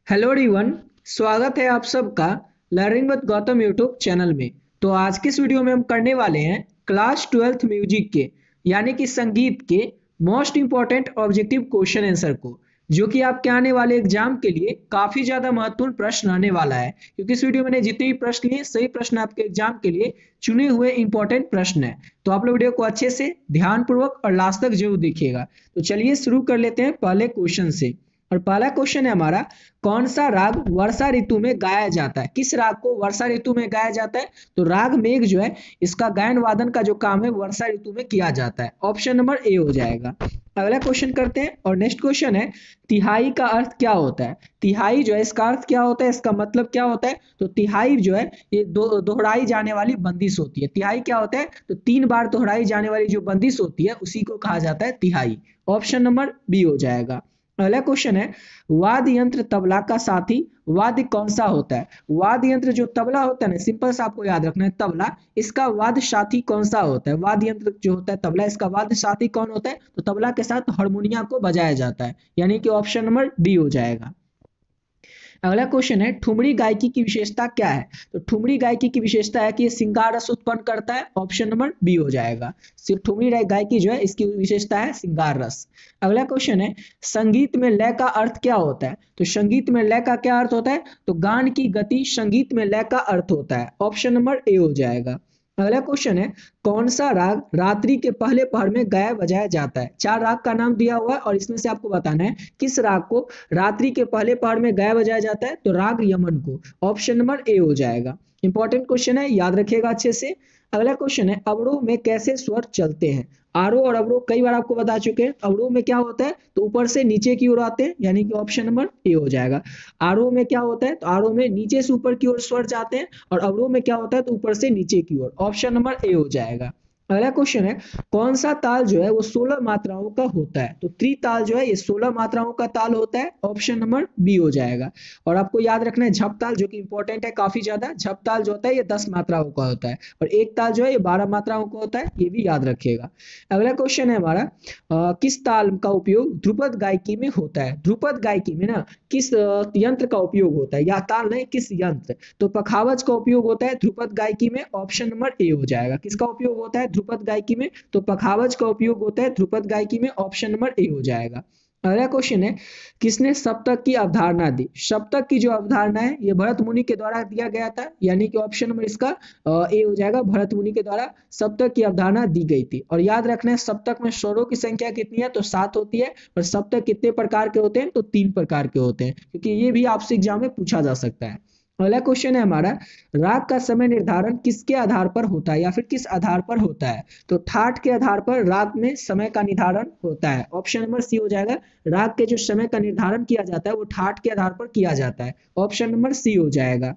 Hello everyone. स्वागत है आप सबका learning with Gautam YouTube channel में। तो आज के इस वीडियो में हम करने वाले हैं क्लास 12th म्यूजिक के यानी कि संगीत के most important objective question answer को, जो कि आपके आने वाले एग्जाम के लिए काफी ज्यादा महत्वपूर्ण प्रश्न आने वाला है। क्योंकि इस वीडियो में मैंने जितने भी प्रश्न लिए सही प्रश्न आपके एग्जाम के लिए चुने हुए इंपॉर्टेंट प्रश्न है। तो आप लोग वीडियो को अच्छे से ध्यानपूर्वक और लास्ट तक जरूर देखिएगा। तो चलिए शुरू कर लेते हैं पहले क्वेश्चन से। और पहला क्वेश्चन है हमारा, कौन सा राग वर्षा ऋतु में गाया जाता है? किस राग को वर्षा ऋतु में गाया जाता है? तो राग मेघ जो है, इसका गायन वादन का जो काम है वर्षा ऋतु में किया जाता है। ऑप्शन नंबर ए हो जाएगा। अगला क्वेश्चन करते हैं और नेक्स्ट क्वेश्चन है, तिहाई का अर्थ क्या होता है? तिहाई जो है इसका अर्थ क्या होता है, इसका मतलब क्या होता है? तो तिहाई जो है ये दोहराई जाने वाली बंदिश होती है। तिहाई क्या होता है? तो 3 बार दोहराई जाने वाली जो बंदिश होती है उसी को कहा जाता है तिहाई। ऑप्शन नंबर बी हो जाएगा। अगला क्वेश्चन है, वाद्य यंत्र तबला का साथी वाद्य कौन सा होता है? वाद्य यंत्र जो तबला होता है ना, सिंपल सा आपको याद रखना है तबला, इसका वाद्य साथी कौन सा होता है? वाद्य यंत्र जो होता है तबला, इसका वाद्य साथी कौन होता है? तो तबला के साथ हारमोनिया को बजाया जाता है, यानी कि ऑप्शन नंबर डी हो जाएगा। अगला क्वेश्चन है, ठुमरी गायकी की विशेषता क्या है? तो ठुमरी गायकी की विशेषता है कि ये श्रृंगार रस उत्पन्न करता है। ऑप्शन नंबर बी हो जाएगा। सिर्फ ठुमरी गायकी जो है इसकी विशेषता है श्रृंगार रस। अगला क्वेश्चन है, संगीत में लय का अर्थ क्या होता है? तो संगीत में लय का क्या अर्थ होता है? तो गान की गति संगीत में लय का अर्थ होता है। ऑप्शन नंबर ए हो जाएगा। अगला क्वेश्चन है, कौन सा राग रात्रि के पहले पहर में गाया बजाया जाता है? 4 राग का नाम दिया हुआ है और इसमें से आपको बताना है किस राग को रात्रि के पहले पहर में गाया बजाया जाता है। तो राग यमन को। ऑप्शन नंबर ए हो जाएगा। इंपॉर्टेंट क्वेश्चन है, याद रखिएगा अच्छे से। अगला क्वेश्चन है, अवरोह में कैसे स्वर चलते हैं? आरोह और अवरोह कई बार आपको बता चुके हैं। अवरोह में क्या होता है? तो ऊपर से नीचे की ओर आते हैं, यानी कि ऑप्शन नंबर ए हो जाएगा। आरोह में क्या होता है? तो आरोह में नीचे से ऊपर की ओर स्वर जाते हैं और अवरोह में क्या होता है? तो ऊपर से नीचे की ओर। ऑप्शन नंबर ए हो जाएगा। अगला क्वेश्चन है, कौन सा ताल जो है वो 16 मात्राओं का होता है? तो त्रिताल जो है ये 16 मात्राओं का ताल होता है। ऑप्शन नंबर बी हो जाएगा। और आपको याद रखना है झप ताल, जो कि इंपॉर्टेंट है काफी ज्यादा। झप ताल जो होता है ये 10 मात्राओं का होता है और एक ताल जो है ये 12 मात्राओं का होता है, ये भी याद रखिएगा। अगला क्वेश्चन है हमारा, किस ताल का उपयोग ध्रुपद गायकी में होता है? ध्रुपद गायकी में ना किस यंत्र का उपयोग होता है? या ताल नहीं, किस यंत्र? तो पखावज का उपयोग होता है ध्रुपद गायकी में। ऑप्शन नंबर ए हो जाएगा। किसका उपयोग होता है ध्रुपद गायकी में? तो पखावज का उपयोग होता है ध्रुपद गायकी में। ऑप्शन नंबर ए हो जाएगा। अगला क्वेश्चन है, किसने सप्तक की अवधारणा दी? सप्तक की जो अवधारणा है ये भरत मुनि के द्वारा दिया गया था, यानी कि ऑप्शन नंबर इसका ए हो जाएगा। भरत मुनि के द्वारा सप्तक की अवधारणा दी गई थी। और याद रखना है सप्तक में स्वरों की संख्या कितनी है? तो 7 होती है। और सप्तक कितने प्रकार के होते हैं? तो 3 प्रकार के होते हैं, क्योंकि ये भी आपसे एग्जाम में पूछा जा सकता है। अगला क्वेश्चन है हमारा, राग का समय निर्धारण किसके आधार पर होता है या फिर किस आधार पर होता है? तो ठाठ के आधार पर राग में समय का निर्धारण होता है। ऑप्शन नंबर सी हो जाएगा। राग के जो समय का निर्धारण किया जाता है वो ठाठ के आधार पर किया जाता है। ऑप्शन नंबर सी हो जाएगा।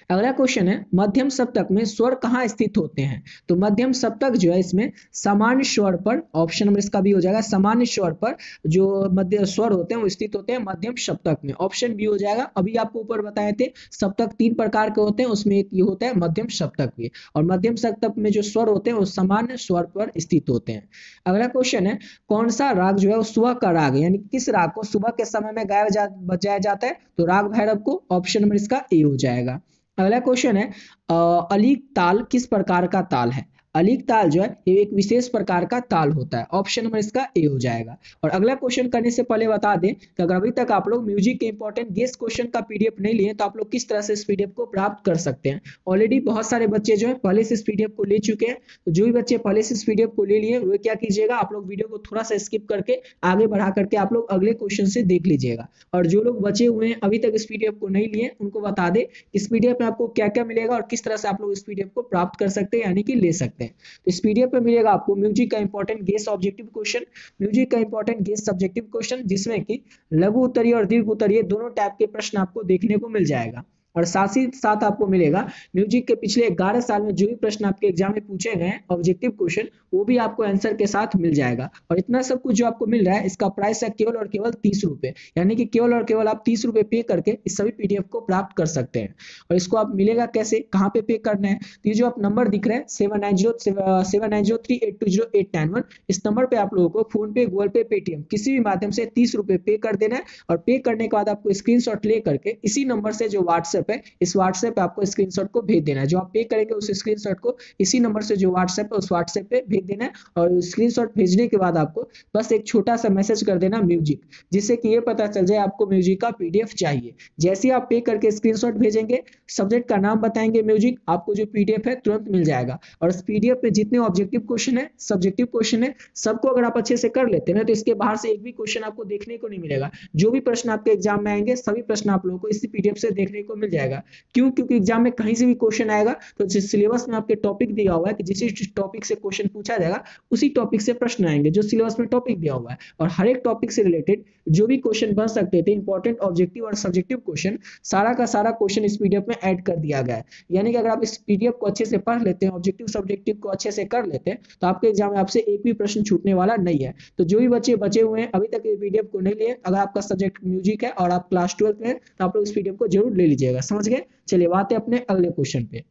अगला क्वेश्चन है, मध्यम सप्तक में स्वर कहाँ स्थित होते हैं? तो मध्यम सप्तक जो है इसमें सामान्य स्वर पर। ऑप्शन नंबर इसका भी हो जाएगा। सामान्य स्वर पर जो मध्य स्वर होते हैं वो स्थित होते हैं मध्यम सप्तक में। ऑप्शन बी हो जाएगा। अभी आपको ऊपर बताए थे सप्तक 3 प्रकार के होते हैं, उसमें एक ये होता है मध्यम सप्तक भी। और मध्यम सप्तक में जो स्वर होते हैं वो सामान्य स्वर पर स्थित होते हैं। अगला क्वेश्चन है, कौन सा राग जो है वो सुबह का राग है, यानी किस राग को सुबह के समय में बजाया जाता है? तो राग भैरव को। ऑप्शन नंबर इसका ए हो जाएगा। अगला क्वेश्चन है, अलीक ताल किस प्रकार का ताल है? अलीक ताल जो है ये एक विशेष प्रकार का ताल होता है। ऑप्शन नंबर इसका ए हो जाएगा। और अगला क्वेश्चन करने से पहले बता दें कि अगर अभी तक आप लोग म्यूजिक के इंपॉर्टेंट गेस्ट क्वेश्चन का पीडीएफ नहीं लिए तो आप लोग किस तरह से इस पीडीएफ को प्राप्त कर सकते हैं। ऑलरेडी बहुत सारे बच्चे जो है पहले से इस पीडीएफ को ले चुके हैं। तो जो भी बच्चे पहले से इस पीडीएफ को ले लिए वे क्या कीजिएगा, आप लोग वीडियो को थोड़ा सा स्किप करके आगे बढ़ा करके आप लोग अगले क्वेश्चन से देख लीजिएगा। और जो लोग बचे हुए हैं अभी तक इस पीडीएफ को नहीं लिए उनको बता दें इस पीडीएफ में आपको क्या क्या मिलेगा और किस तरह से आप लोग इस पीडीएफ को प्राप्त कर सकते हैं, यानी कि ले सकते हैं। तो इस पीडीएफ पे मिलेगा आपको म्यूजिक का important guess objective question, music का इंपॉर्टेंट गेस सब्जेक्टिव क्वेश्चन, जिसमें कि लघु उत्तरीय और दीर्घ उत्तरीय दोनों टाइप के प्रश्न आपको देखने को मिल जाएगा। और साथ ही साथ आपको मिलेगा म्यूजिक के पिछले 11 साल में जो भी प्रश्न आपके एग्जाम में पूछे गए हैं ऑब्जेक्टिव क्वेश्चन, वो भी आपको आंसर के साथ मिल जाएगा। और इतना सब कुछ जो आपको मिल रहा है इसका प्राइस है केवल और केवल 30 रुपए, यानी कि केवल और केवल आप 30 रुपए पे करके इस सभी पीडीएफ को प्राप्त कर सकते हैं। और इसको आप मिलेगा कैसे, कहाँ पे करना है, तो ये जो आप नंबर दिख रहा है 790790382091, इस नंबर पे आप लोगों को फोन पे, गूगल पे, पेटीएम किसी भी माध्यम से 30 रुपए पे कर देना है। और पे करने के बाद आपको स्क्रीनशॉट ले करके इसी नंबर से जो व्हाट्सएप है, इस व्हाट्सएप पे आपको स्क्रीनशॉट को भेज देना है। जो आप पे करेंगे उस स्क्रीनशॉट को इसी नंबर से जो व्हाट्सएप है उस व्हाट्सएप पे भेज देना है। और स्क्रीनशॉट भेजने के बाद आपको बस एक छोटा सा मैसेज कर देना म्यूजिक, जिससे कि ये पता चल जाए आपको म्यूजिक का पीडीएफ चाहिए। जैसे ही आप पे करके स्क्रीनशॉट भेजेंगे, सब्जेक्ट का नाम बताएंगे म्यूजिक, आपको जो पीडीएफ है तुरंत मिल जाएगा। और इस पीडीएफ में जितने ऑब्जेक्टिव क्वेश्चन है, सब्जेक्टिव क्वेश्चन है, सबको अगर आप अच्छे से कर लेते हैं ना, तो इसके बाहर से एक भी क्वेश्चन आपको देखने को नहीं मिलेगा। जो भी प्रश्न आपके एग्जाम में आएंगे सभी प्रश्न आप लोगों को इसी पीडीएफ से देखने को मिल जाएगा। क्यों? क्योंकि एग्जाम में कहीं से भी क्वेश्चन आएगा तो जिस सिलेबस में आपके टॉपिक दिया हुआ है कि जिस टॉपिक से क्वेश्चन पूछा जाएगा उसी टॉपिक से प्रश्न आएंगे जो सिलेबस में टॉपिक दिया हुआ है। और हर एक टॉपिक से रिलेटेड जो भी क्वेश्चन बन सकते थे, इंपॉर्टेंट ऑब्जेक्टिव और सब्जेक्टिव क्वेश्चन, सारा का सारा क्वेश्चन इस पीडीएफ में ऐड कर दिया गया है। यानी कि अगर आप इस पीडीएफ को अच्छे से पढ़ लेते हैं, ऑब्जेक्टिव सब्जेक्टिव को अच्छे से कर लेते हैं, तो आपके एग्जाम में आपसे एक भी प्रश्न छूटने वाला नहीं है। तो जो भी बच्चे बचे हुए हैं अभी तक ये पीडीएफ को नहीं लिए, अगर आपका सब्जेक्ट म्यूजिक है और आप क्लास 12 में हैं तो आप लोग इस पीडीएफ को जरूर ले लीजिएगा। समझ गए? चलिए बात है अपने अगले क्वेश्चन पे।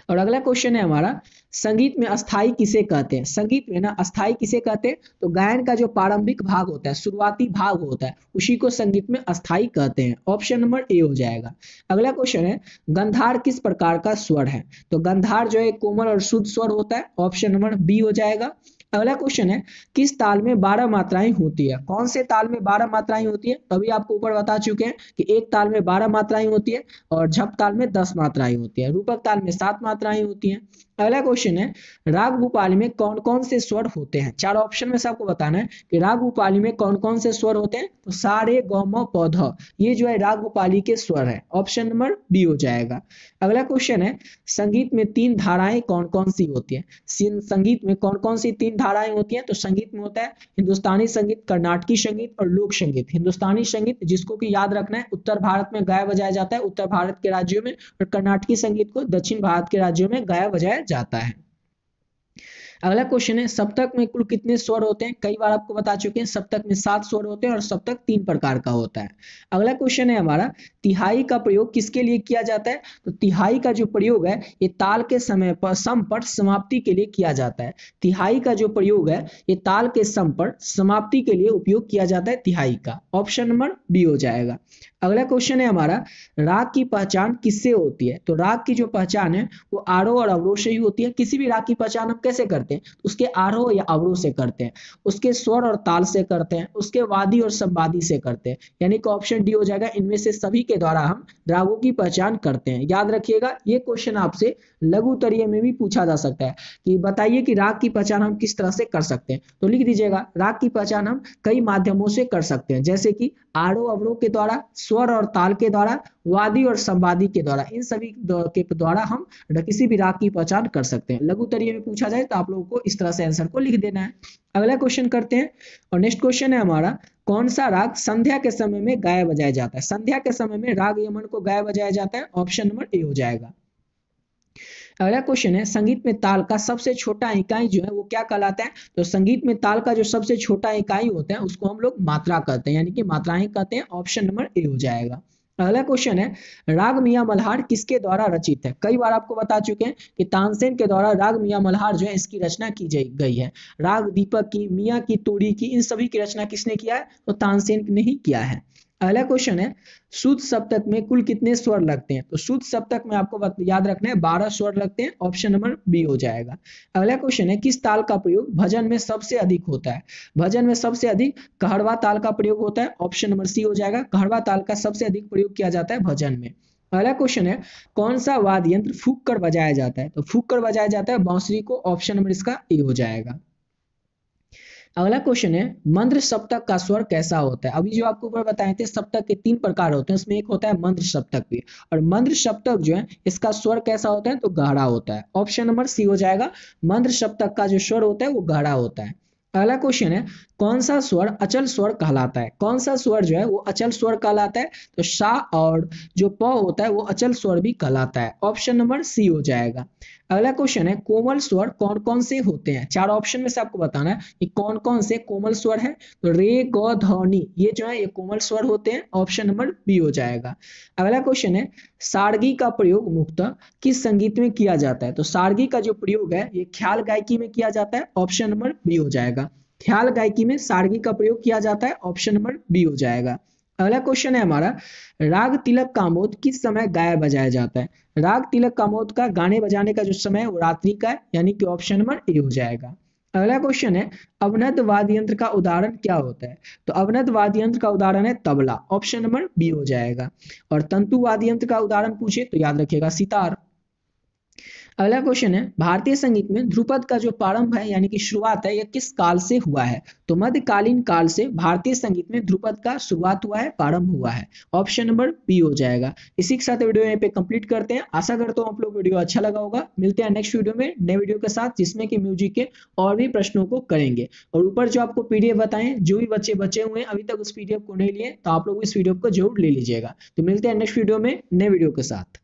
और अगला क्वेश्चन है हमारा, संगीत में अस्थाई किसे कहते हैं? संगीत में ना अस्थाई किसे कहते हैं? तो गायन का जो प्रारंभिक भाग होता है, शुरुआती भाग होता है, उसी को संगीत में अस्थाई कहते हैं। ऑप्शन नंबर ए हो जाएगा। अगला क्वेश्चन है, गंधार किस प्रकार का स्वर है? तो गंधार जो है कोमल और शुद्ध स्वर होता है। ऑप्शन नंबर बी हो जाएगा। अगला क्वेश्चन है, किस ताल में 12 मात्राएं होती है? कौन से ताल में 12 मात्राएं होती है? तो अभी आपको ऊपर बता चुके हैं कि एक ताल में 12 मात्राएं होती है और झप ताल में 10 मात्राएं होती है, रूपक ताल में 7 मात्राएं होती हैं। अगला क्वेश्चन है, राग भूपाली में कौन कौन से स्वर होते हैं? चार ऑप्शन में से आपको बताना है कि राग भूपाली में कौन कौन से स्वर होते हैं। तो सारे ग म प ध, ये जो है राग भूपाली के स्वर है। ऑप्शन नंबर बी हो जाएगा। अगला क्वेश्चन है, संगीत में 3 धाराएं कौन कौन सी होती है? संगीत में कौन कौन सी 3 धाराएं होती हैं? तो संगीत में होता है हिंदुस्तानी संगीत, कर्नाटकी संगीत और लोक संगीत। हिंदुस्तानी संगीत जिसको कि याद रखना है उत्तर भारत में गाया बजाया जाता है, उत्तर भारत के राज्यों में, और कर्नाटकी संगीत को दक्षिण भारत के राज्यों में गाया बजाया जाता है। अगला क्वेश्चन है, सप्तक में कुल कितने स्वर होते हैं? कई बार आपको बता चुके हैं सप्तक में 7 स्वर होते हैं और सप्तक 3 प्रकार का होता है। अगला क्वेश्चन है हमारा, तिहाई का प्रयोग किसके लिए किया जाता है? तो तिहाई का जो प्रयोग है ये ताल के समय पर सम पर समाप्ति के लिए किया जाता है। तिहाई का जो प्रयोग है ये ताल के सम पर समाप्ति के लिए उपयोग किया जाता है तिहाई का। ऑप्शन नंबर बी हो जाएगा। अगला क्वेश्चन है हमारा, राग की पहचान किससे होती है? तो राग की जो पहचान है वो आरोह और अवरोह से ही होती है। किसी भी राग की पहचान हम कैसे करते हैं? तो उसके आरोह या अवरोह से करते हैं, उसके स्वर और ताल से करते हैं, उसके वादी और संवादी से करते हैं। यानी कि ऑप्शन डी हो जाएगा। इनमें से सभी के द्वारा हम रागों की पहचान करते हैं। याद रखिएगा ये क्वेश्चन आपसे लघु उत्तरीय में भी पूछा जा सकता है कि बताइए कि राग की पहचान हम किस तरह से कर सकते हैं। तो लिख दीजिएगा, राग की पहचान हम कई माध्यमों से कर सकते हैं, जैसे कि आरोह अवरोह के द्वारा, स्वर और ताल के द्वारा, वादी और संवादी के द्वारा। इन सभी के द्वारा हम किसी भी राग की पहचान कर सकते हैं। लघु उत्तरीय में पूछा जाए तो आप लोगों को इस तरह से आंसर को लिख देना है। अगला क्वेश्चन करते हैं और नेक्स्ट क्वेश्चन है हमारा, कौन सा राग संध्या के समय में गाया बजाया जाता है? संध्या के समय में राग यमन को गाया बजाया जाता है। ऑप्शन नंबर ए हो जाएगा। अगला क्वेश्चन है, संगीत में ताल का सबसे छोटा इकाई जो है वो क्या कहलाता है? तो संगीत में ताल का जो सबसे छोटा इकाई होता है उसको हम लोग मात्रा कहते हैं, यानी कि मात्राएं कहते हैं। ऑप्शन नंबर ए हो जाएगा। अगला क्वेश्चन है, राग मियां मल्हार किसके द्वारा रचित है? कई बार आपको बता चुके हैं कि तानसेन के द्वारा राग मियां मल्हार जो है इसकी रचना की गई है। राग दीपक की, मियां की, तोड़ी की, इन सभी की रचना किसने किया है? तो तानसेन ने ही किया है। अगला क्वेश्चन है, शुद्ध सप्तक में कुल कितने स्वर लगते हैं? तो शुद्ध सप्तक में आपको याद रखना है 12 स्वर लगते हैं। ऑप्शन नंबर बी हो जाएगा। अगला क्वेश्चन है, किस ताल का प्रयोग भजन में सबसे अधिक होता है? भजन में सबसे अधिक कहड़वा ताल का प्रयोग होता है। ऑप्शन नंबर सी हो जाएगा। कहड़वा ताल का सबसे अधिक प्रयोग किया जाता है भजन में। अगला क्वेश्चन है, कौन सा वाद्य यंत्र फूंक कर बजाया जाता है? तो फूंक कर बजाया जाता है बांसुरी को। ऑप्शन नंबर इसका ए हो जाएगा। अगला क्वेश्चन है, मंद्र सप्तक का स्वर कैसा होता है? अभी जो आपको ऊपर बताए थे सप्तक के 3 प्रकार होते हैं, उसमें एक होता है मंद्र सप्तक भी। और मंद्र सप्तक जो है इसका स्वर कैसा होता है? तो गहरा होता है। ऑप्शन नंबर सी हो जाएगा। मंद्र सप्तक का जो स्वर होता है वो गहरा होता है। अगला क्वेश्चन है, कौन सा स्वर अचल स्वर कहलाता है? कौन सा स्वर जो है वो अचल स्वर कहलाता है? तो सा और जो प होता है वो अचल स्वर भी कहलाता है। ऑप्शन नंबर सी हो जाएगा। अगला क्वेश्चन है, कोमल स्वर कौन कौन से होते हैं? चार ऑप्शन में से आपको बताना है कि कौन कौन से कोमल स्वर है। तो रे, ग, ध, नी, ये जो है ये कोमल स्वर होते हैं। ऑप्शन नंबर बी हो जाएगा। अगला क्वेश्चन है, सारगी का प्रयोग मुख्यतः किस संगीत में किया जाता है? तो सारगी का जो प्रयोग है ये ख्याल गायकी में किया जाता है। ऑप्शन नंबर बी हो जाएगा। ख्याल गायकी में सारगी का प्रयोग किया जाता है। ऑप्शन नंबर बी हो जाएगा। अगला क्वेश्चन है हमारा, राग तिलक कामोद किस समय गाया बजाया जाता है? राग तिलक कामोद का गाने बजाने का जो समय है वो रात्रि का है, यानी कि ऑप्शन नंबर ए हो जाएगा। अगला क्वेश्चन है, अवनद वाद्य यंत्र का उदाहरण क्या होता है? तो अवनद वाद्य यंत्र का उदाहरण है तबला। ऑप्शन नंबर बी हो जाएगा। और तंतु वाद्य यंत्र का उदाहरण पूछे तो याद रखिएगा सितार। अगला क्वेश्चन है, भारतीय संगीत में ध्रुपद का जो प्रारंभ है यानी कि शुरुआत है यह किस काल से हुआ है? तो मध्यकालीन काल से भारतीय संगीत में ध्रुपद का शुरुआत हुआ है, प्रारंभ हुआ है। ऑप्शन नंबर बी हो जाएगा। इसी के साथ वीडियो यहाँ पे कंप्लीट करते हैं। आशा करता हूँ आप लोग वीडियो अच्छा लगा होगा। मिलते हैं नेक्स्ट वीडियो में नए वीडियो के साथ, जिसमें कि म्यूजिक के और भी प्रश्नों को करेंगे। और ऊपर जो आपको पीडीएफ बताएं, जो भी बच्चे बचे हुए हैं अभी तक उस पीडीएफ को नहीं लिए, तो आप लोग इस वीडियो को जरूर ले लीजिएगा। तो मिलते हैं नेक्स्ट वीडियो में नए वीडियो के साथ।